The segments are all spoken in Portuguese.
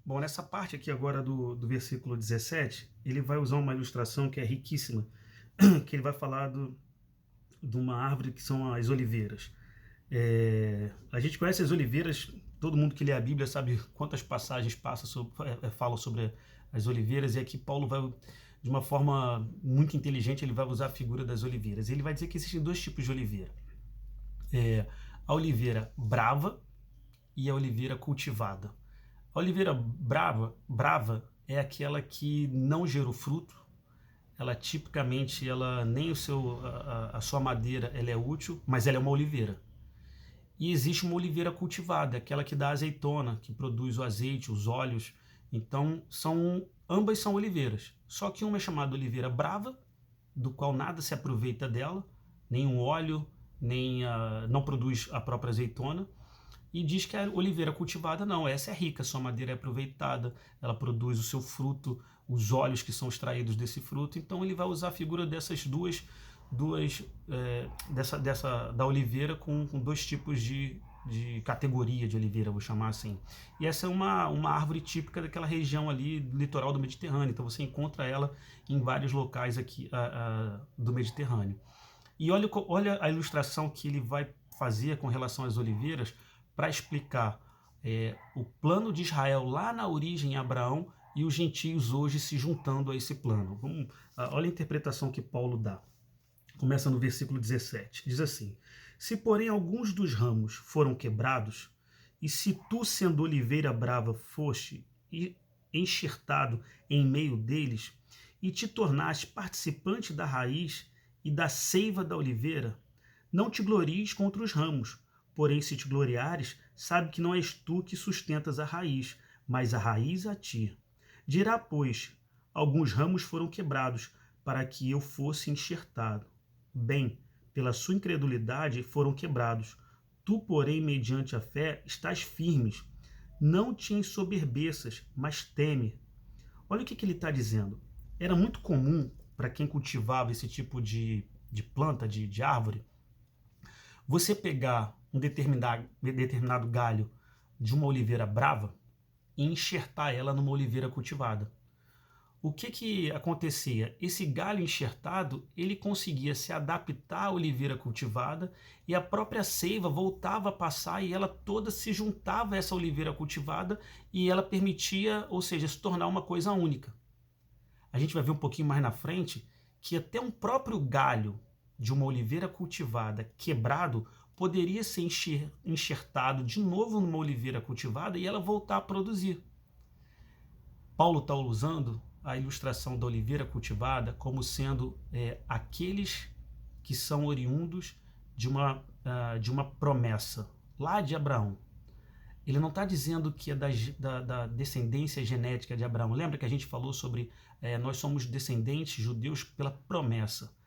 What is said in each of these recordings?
Bom, nessa parte aqui agora do versículo 17, ele vai usar uma ilustração que é riquíssima, que ele vai falar de uma árvore que são as oliveiras. A gente conhece as oliveiras, todo mundo que lê a Bíblia sabe quantas passagens falam sobre as oliveiras, e aqui Paulo vai, de uma forma muito inteligente, ele vai usar a figura das oliveiras. Ele vai dizer que existem dois tipos de oliveira. A oliveira brava e a oliveira cultivada. A oliveira brava é aquela que não gerou fruto. Ela tipicamente, ela nem a sua madeira ela é útil, mas ela é uma oliveira. E existe uma oliveira cultivada, aquela que dá azeitona, que produz o azeite, os óleos. Então, ambas são oliveiras. Só que uma é chamada oliveira brava, do qual nada se aproveita dela, nenhum óleo, não produz a própria azeitona. E diz que a oliveira cultivada não, essa é rica, sua madeira é aproveitada, ela produz o seu fruto, os óleos que são extraídos desse fruto. Então ele vai usar a figura dessas da oliveira com dois tipos de categoria de oliveira, vou chamar assim. E essa é uma árvore típica daquela região ali do litoral do Mediterrâneo, então você encontra ela em vários locais aqui do Mediterrâneo. E olha a ilustração que ele vai fazer com relação às oliveiras para explicar o plano de Israel lá na origem em Abraão e os gentios hoje se juntando a esse plano. Olha a interpretação que Paulo dá. Começa no versículo 17. Diz assim: se porém alguns dos ramos foram quebrados, e se tu, sendo oliveira brava, foste enxertado em meio deles, e te tornaste participante da raiz e da seiva da oliveira, não te glories contra os ramos. Porém, se te gloriares, sabe que não és tu que sustentas a raiz, mas a raiz a ti. Dirá, pois, alguns ramos foram quebrados, para que eu fosse enxertado. Bem, pela sua incredulidade foram quebrados. Tu, porém, mediante a fé, estás firmes. Não te ensoberbeças, mas teme. Olha o que ele está dizendo. Era muito comum para quem cultivava esse tipo de planta, de árvore, você pegar um determinado galho de uma oliveira brava e enxertar ela numa oliveira cultivada. O que acontecia? Esse galho enxertado, ele conseguia se adaptar à oliveira cultivada e a própria seiva voltava a passar e ela toda se juntava a essa oliveira cultivada e ela permitia, ou seja, se tornar uma coisa única. A gente vai ver um pouquinho mais na frente que até um próprio galho de uma oliveira cultivada quebrado poderia ser enxertado de novo numa oliveira cultivada e ela voltar a produzir. Paulo está usando a ilustração da oliveira cultivada como sendo aqueles que são oriundos de uma promessa lá de Abraão. Ele não está dizendo que é da descendência genética de Abraão. Lembra que a gente falou sobre nós somos descendentes judeus pela promessa.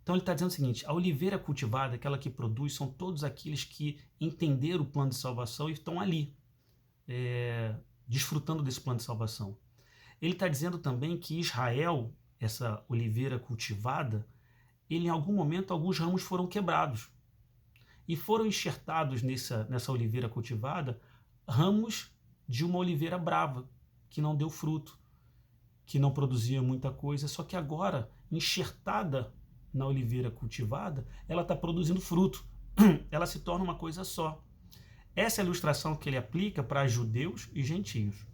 Então ele está dizendo o seguinte: a oliveira cultivada, aquela que produz, são todos aqueles que entenderam o plano de salvação e estão ali, desfrutando desse plano de salvação. Ele está dizendo também que Israel, essa oliveira cultivada, em algum momento alguns ramos foram quebrados e foram enxertados nessa oliveira cultivada ramos de uma oliveira brava, que não deu fruto, que não produzia muita coisa, só que agora, enxertada na oliveira cultivada, ela está produzindo fruto, ela se torna uma coisa só. Essa é a ilustração que ele aplica para judeus e gentios.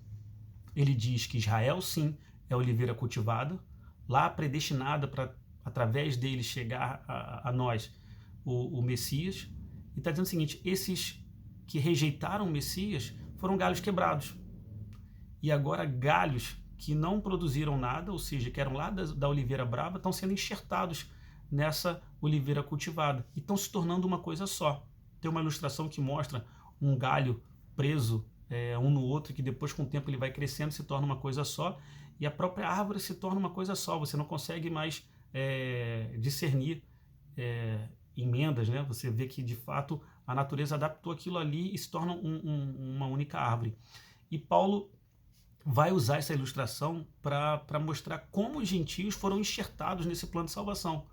Ele diz que Israel, sim, é a oliveira cultivada, lá predestinada para, através dele, chegar a nós, o Messias. E está dizendo o seguinte: esses que rejeitaram o Messias foram galhos quebrados. E agora galhos que não produziram nada, ou seja, que eram lá da oliveira brava, estão sendo enxertados nessa oliveira cultivada e estão se tornando uma coisa só. Tem uma ilustração que mostra um galho preso um no outro, que depois com o tempo ele vai crescendo, se torna uma coisa só, e a própria árvore se torna uma coisa só. Você não consegue mais discernir emendas, né? Você vê que de fato a natureza adaptou aquilo ali e se torna uma única árvore. E Paulo vai usar essa ilustração para mostrar como os gentios foram enxertados nesse plano de salvação.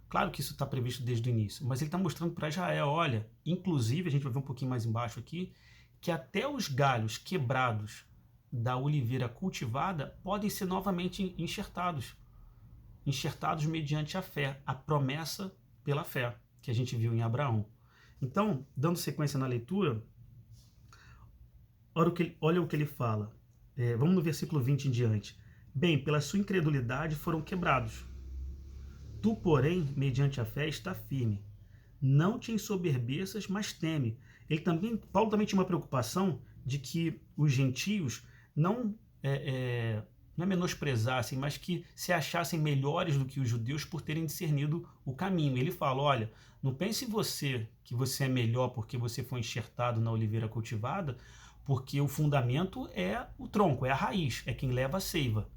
Claro que isso está previsto desde o início, mas ele está mostrando para Israel, olha, inclusive, a gente vai ver um pouquinho mais embaixo aqui, que até os galhos quebrados da oliveira cultivada podem ser novamente enxertados mediante a fé, a promessa pela fé, que a gente viu em Abraão. Então, dando sequência na leitura, olha o que ele fala. Vamos no versículo 20 em diante. Bem, pela sua incredulidade foram quebrados. Tu, porém, mediante a fé, está firme. Não te ensoberbeças, mas teme. Paulo também tinha uma preocupação de que os gentios não é menosprezassem, mas que se achassem melhores do que os judeus por terem discernido o caminho. Ele fala, olha, não pense que você é melhor porque você foi enxertado na oliveira cultivada, porque o fundamento é o tronco, é a raiz, é quem leva a seiva.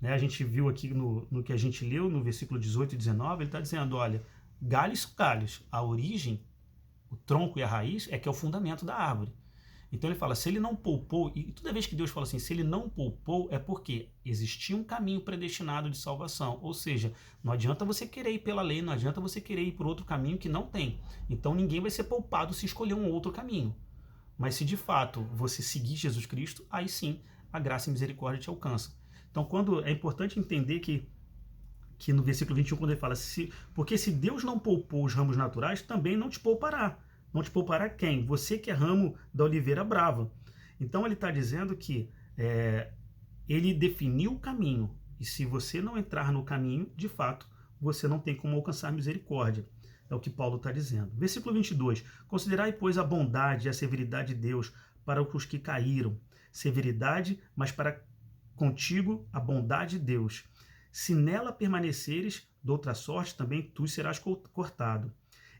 Né? A gente viu aqui no que a gente leu, no versículo 18 e 19, ele está dizendo, olha, galhos são galhos, a origem, o tronco e a raiz é que é o fundamento da árvore. Então ele fala, se ele não poupou, e toda vez que Deus fala assim, se ele não poupou, é porque existia um caminho predestinado de salvação. Ou seja, não adianta você querer ir pela lei, não adianta você querer ir por outro caminho que não tem. Então ninguém vai ser poupado se escolher um outro caminho. Mas se de fato você seguir Jesus Cristo, aí sim a graça e a misericórdia te alcança. Então é importante entender que no versículo 21, quando ele fala, porque se Deus não poupou os ramos naturais, também não te poupará. Não te poupará quem? Você que é ramo da oliveira brava. Então ele está dizendo que ele definiu o caminho. E se você não entrar no caminho, de fato, você não tem como alcançar misericórdia. É o que Paulo está dizendo. Versículo 22. Considerai, pois, a bondade e a severidade de Deus para os que caíram. Severidade, mas para contigo a bondade de Deus. Se nela permaneceres, de outra sorte também tu serás cortado.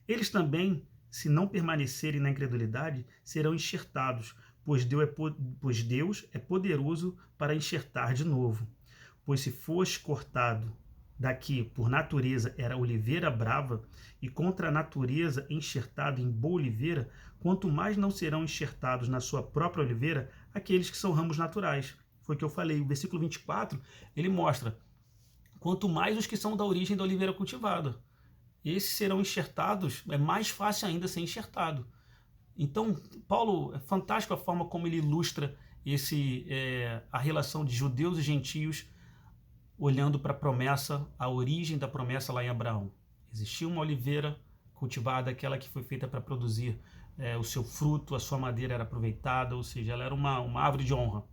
Eles também, se não permanecerem na incredulidade, serão enxertados, pois Deus é poderoso para enxertar de novo. Pois se foste cortado daqui por natureza era oliveira brava, e contra a natureza enxertado em boa oliveira, quanto mais não serão enxertados na sua própria oliveira aqueles que são ramos naturais. Foi o que eu falei. O versículo 24, ele mostra, quanto mais os que são da origem da oliveira cultivada. Esses serão enxertados, é mais fácil ainda ser enxertado. Então, Paulo, é fantástico a forma como ele ilustra a relação de judeus e gentios, olhando para a promessa, a origem da promessa lá em Abraão. Existia uma oliveira cultivada, aquela que foi feita para produzir o seu fruto, a sua madeira era aproveitada, ou seja, ela era uma árvore de honra.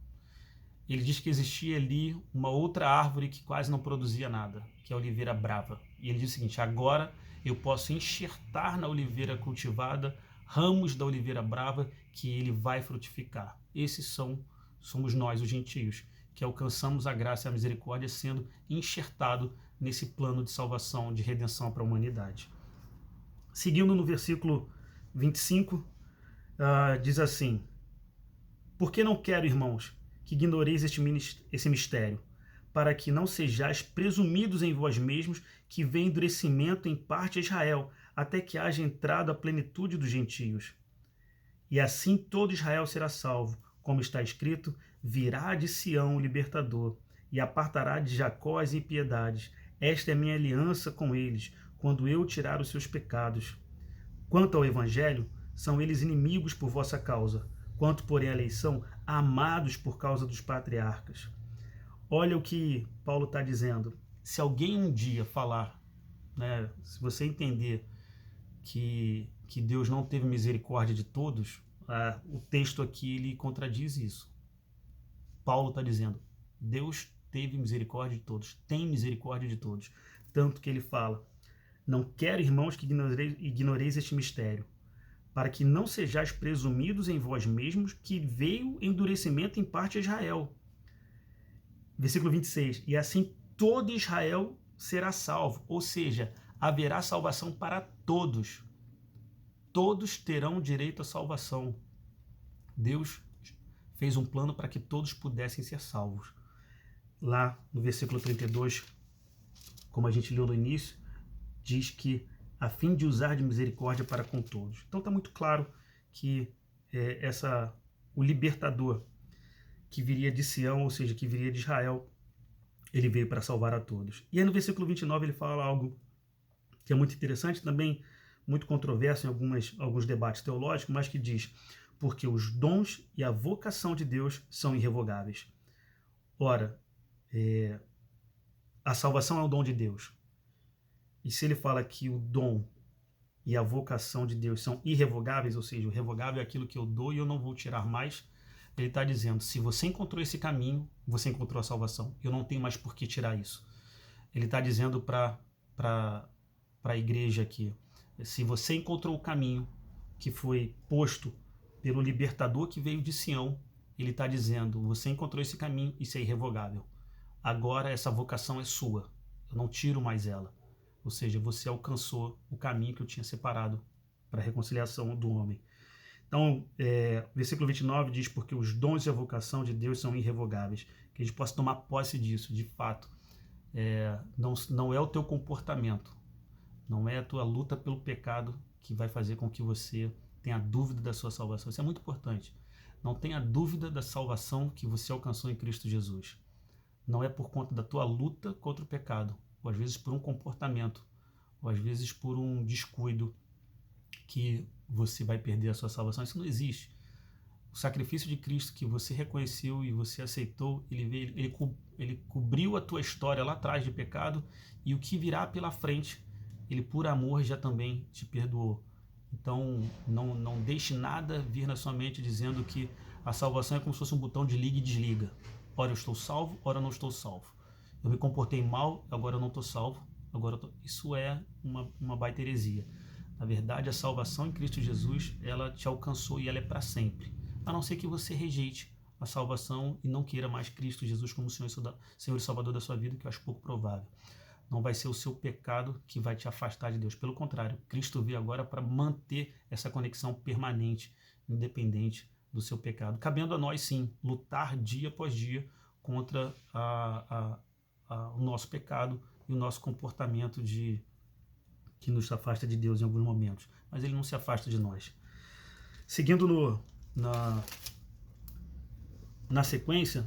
Ele diz que existia ali uma outra árvore que quase não produzia nada, que é a oliveira brava. E ele diz o seguinte, agora eu posso enxertar na oliveira cultivada ramos da oliveira brava que ele vai frutificar. Esses somos nós, os gentios, que alcançamos a graça e a misericórdia sendo enxertado nesse plano de salvação, de redenção para a humanidade. Seguindo no versículo 25, diz assim, porque não quero, irmãos, que ignoreis esse mistério, para que não sejais presumidos em vós mesmos que vem endurecimento em parte a Israel, até que haja entrado a plenitude dos gentios. E assim todo Israel será salvo, como está escrito, virá de Sião o libertador, e apartará de Jacó as impiedades. Esta é a minha aliança com eles, quando eu tirar os seus pecados. Quanto ao evangelho, são eles inimigos por vossa causa. Quanto, porém, à eleição, amados por causa dos patriarcas. Olha o que Paulo está dizendo. Se alguém um dia falar, né, se você entender que Deus não teve misericórdia de todos, o texto aqui ele contradiz isso. Paulo está dizendo, Deus teve misericórdia de todos, tem misericórdia de todos. Tanto que ele fala, não quero, irmãos, que ignoreis este mistério, para que não sejais presumidos em vós mesmos que veio endurecimento em parte a Israel. Versículo 26, e assim todo Israel será salvo, ou seja, haverá salvação para todos. Todos terão direito à salvação. Deus fez um plano para que todos pudessem ser salvos. Lá no versículo 32, como a gente leu no início, diz que a fim de usar de misericórdia para com todos. Então está muito claro que o libertador que viria de Sião, ou seja, que viria de Israel, ele veio para salvar a todos. E aí no versículo 29 ele fala algo que é muito interessante, também muito controverso em alguns debates teológicos, mas que diz, porque os dons e a vocação de Deus são irrevogáveis. Ora, a salvação é o dom de Deus. E se ele fala que o dom e a vocação de Deus são irrevogáveis, ou seja, o revogável é aquilo que eu dou e eu não vou tirar mais, ele está dizendo, se você encontrou esse caminho, você encontrou a salvação. Eu não tenho mais por que tirar isso. Ele está dizendo para a igreja aqui, se você encontrou o caminho que foi posto pelo libertador que veio de Sião, ele está dizendo, você encontrou esse caminho, isso é irrevogável. Agora essa vocação é sua, eu não tiro mais ela. Ou seja, você alcançou o caminho que eu tinha separado para a reconciliação do homem. Então, versículo 29 diz, porque os dons e a vocação de Deus são irrevogáveis. Que a gente possa tomar posse disso, de fato. Não é o teu comportamento, não é a tua luta pelo pecado que vai fazer com que você tenha dúvida da sua salvação. Isso é muito importante. Não tenha dúvida da salvação que você alcançou em Cristo Jesus. Não é por conta da tua luta contra o pecado, ou às vezes por um comportamento, ou às vezes por um descuido que você vai perder a sua salvação. Isso não existe. O sacrifício de Cristo que você reconheceu e você aceitou, ele cobriu a tua história lá atrás de pecado, e o que virá pela frente, ele por amor já também te perdoou. Então não deixe nada vir na sua mente dizendo que a salvação é como se fosse um botão de liga e desliga. Ora eu estou salvo, ora eu não estou salvo. Eu me comportei mal, agora eu não estou salvo. Isso é uma baita heresia. Na verdade, a salvação em Cristo Jesus, ela te alcançou e ela é para sempre. A não ser que você rejeite a salvação e não queira mais Cristo Jesus como Senhor e Salvador da sua vida, que eu acho pouco provável. Não vai ser o seu pecado que vai te afastar de Deus. Pelo contrário, Cristo veio agora para manter essa conexão permanente, independente do seu pecado. Cabendo a nós, sim, lutar dia após dia contra o nosso pecado e o nosso comportamento que nos afasta de Deus em alguns momentos. Mas ele não se afasta de nós. Seguindo na sequência,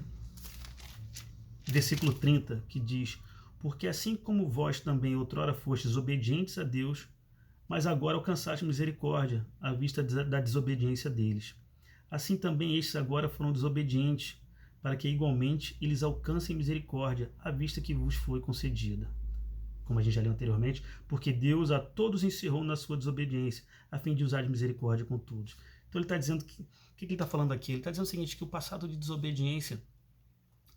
versículo 30, que diz, porque assim como vós também outrora fostes obedientes a Deus, mas agora alcançaste misericórdia à vista da desobediência deles. Assim também estes agora foram desobedientes, para que igualmente eles alcancem misericórdia à vista que vos foi concedida. Como a gente já leu anteriormente, porque Deus a todos encerrou na sua desobediência, a fim de usar de misericórdia com todos. Então ele está dizendo que... O que ele está falando aqui? Ele está dizendo o seguinte, que o passado de desobediência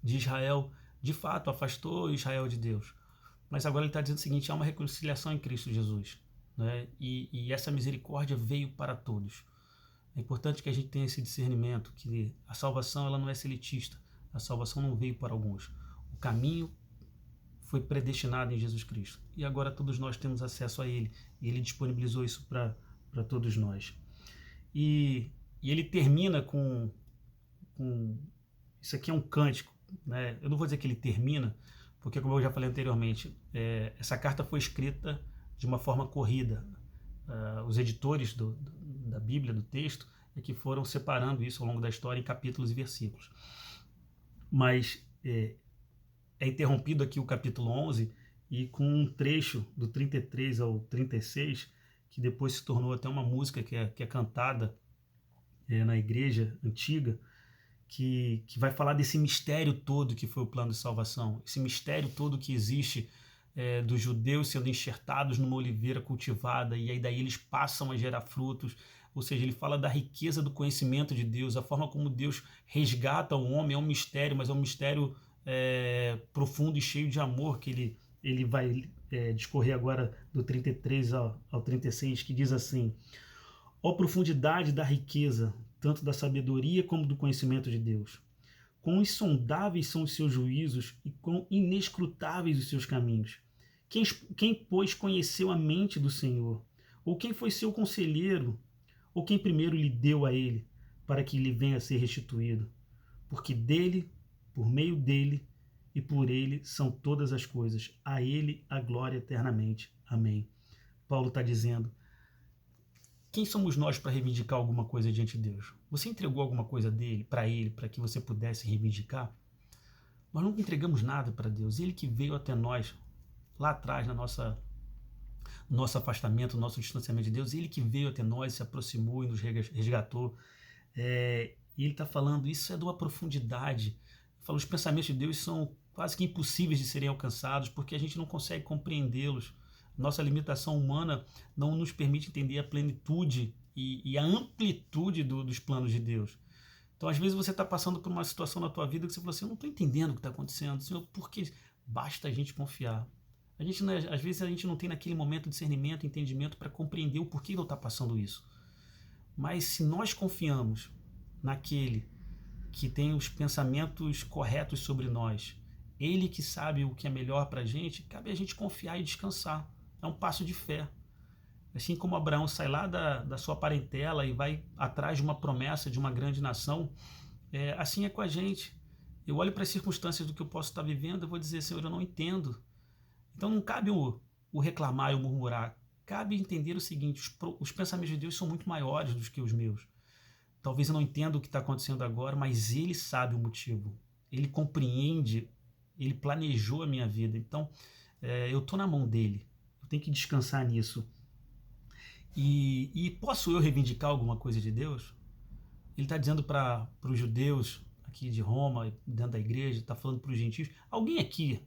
de Israel, de fato, afastou Israel de Deus. Mas agora ele está dizendo o seguinte, há uma reconciliação em Cristo Jesus. Né? E essa misericórdia veio para todos. É importante que a gente tenha esse discernimento, que a salvação ela não é seletiva. A salvação não veio para alguns. O caminho foi predestinado em Jesus Cristo. E agora todos nós temos acesso a Ele. E Ele disponibilizou isso para todos nós. E ele termina com... Isso aqui é um cântico. Né? Eu não vou dizer que ele termina, porque como eu já falei anteriormente, essa carta foi escrita de uma forma corrida. Os editores da Bíblia, do texto, é que foram separando isso ao longo da história em capítulos e versículos. Mas é interrompido aqui o capítulo 11 e com um trecho do 33 ao 36, que depois se tornou até uma música que é cantada na igreja antiga, que vai falar desse mistério todo que foi o plano de salvação, esse mistério todo que existe dos judeus sendo enxertados numa oliveira cultivada, e aí daí eles passam a gerar frutos. Ou seja, ele fala da riqueza do conhecimento de Deus, a forma como Deus resgata o homem, é um mistério, mas é um mistério profundo e cheio de amor, que ele vai discorrer agora do 33 ao 36, que diz assim: ó profundidade da riqueza, tanto da sabedoria como do conhecimento de Deus. Quão insondáveis são os seus juízos e quão inescrutáveis os seus caminhos. Quem, pois, conheceu a mente do Senhor? Ou quem foi seu conselheiro? Ou quem primeiro lhe deu a ele, para que lhe venha a ser restituído? Porque dele, por meio dele e por ele são todas as coisas. A ele a glória eternamente. Amém. Paulo está dizendo, quem somos nós para reivindicar alguma coisa diante de Deus? Você entregou alguma coisa dele, para que você pudesse reivindicar? Nós nunca entregamos nada para Deus. Ele que veio até nós, lá atrás, no nosso afastamento, no nosso distanciamento de Deus, ele que veio até nós, se aproximou e nos resgatou. E ele está falando, isso é de uma profundidade. Ele fala, os pensamentos de Deus são quase que impossíveis de serem alcançados, porque a gente não consegue compreendê-los. Nossa limitação humana não nos permite entender a plenitude e a amplitude dos planos de Deus. Então, às vezes, você está passando por uma situação na tua vida que você fala assim, eu não estou entendendo o que está acontecendo. Senhor, por que? Basta a gente confiar. A gente, às vezes a gente não tem naquele momento discernimento, entendimento para compreender o porquê não está passando isso. Mas se nós confiamos naquele que tem os pensamentos corretos sobre nós, ele que sabe o que é melhor para a gente, cabe a gente confiar e descansar. É um passo de fé. Assim como Abraão sai lá da sua parentela e vai atrás de uma promessa de uma grande nação, assim é com a gente. Eu olho para as circunstâncias do que eu posso estar vivendo, eu vou dizer, Senhor, eu não entendo. Então não cabe o reclamar e o murmurar. Cabe entender o seguinte, os pensamentos de Deus são muito maiores do que os meus. Talvez eu não entenda o que está acontecendo agora, mas Ele sabe o motivo. Ele compreende, Ele planejou a minha vida. Então, eu estou na mão dEle. Eu tenho que descansar nisso. E posso eu reivindicar alguma coisa de Deus? Ele está dizendo para os judeus aqui de Roma, dentro da igreja, está falando para os gentios. Alguém aqui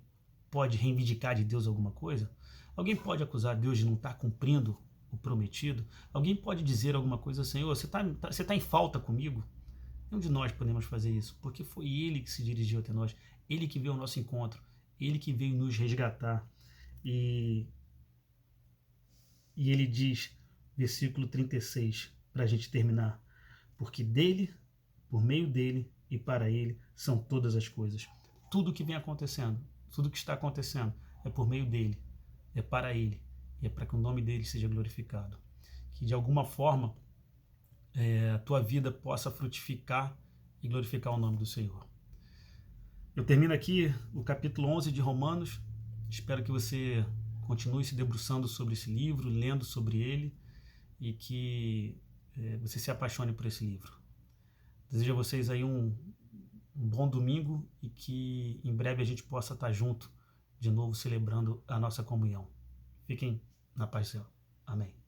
pode reivindicar de Deus alguma coisa? Alguém pode acusar Deus de não estar cumprindo o prometido? Alguém pode dizer alguma coisa, Senhor, você tá em falta comigo? Nenhum de nós podemos fazer isso, porque foi Ele que se dirigiu até nós, Ele que veio ao nosso encontro, Ele que veio nos resgatar. E Ele diz, versículo 36, para a gente terminar, porque dele, por meio dele e para ele são todas as coisas. Tudo que vem acontecendo, tudo que está acontecendo é por meio dele, é para ele e é para que o nome dele seja glorificado. Que de alguma forma a tua vida possa frutificar e glorificar o nome do Senhor. Eu termino aqui o capítulo 11 de Romanos. Espero que você continue se debruçando sobre esse livro, lendo sobre ele e que você se apaixone por esse livro. Desejo a vocês aí um bom domingo e que em breve a gente possa estar junto de novo celebrando a nossa comunhão. Fiquem na paz do Senhor. Amém.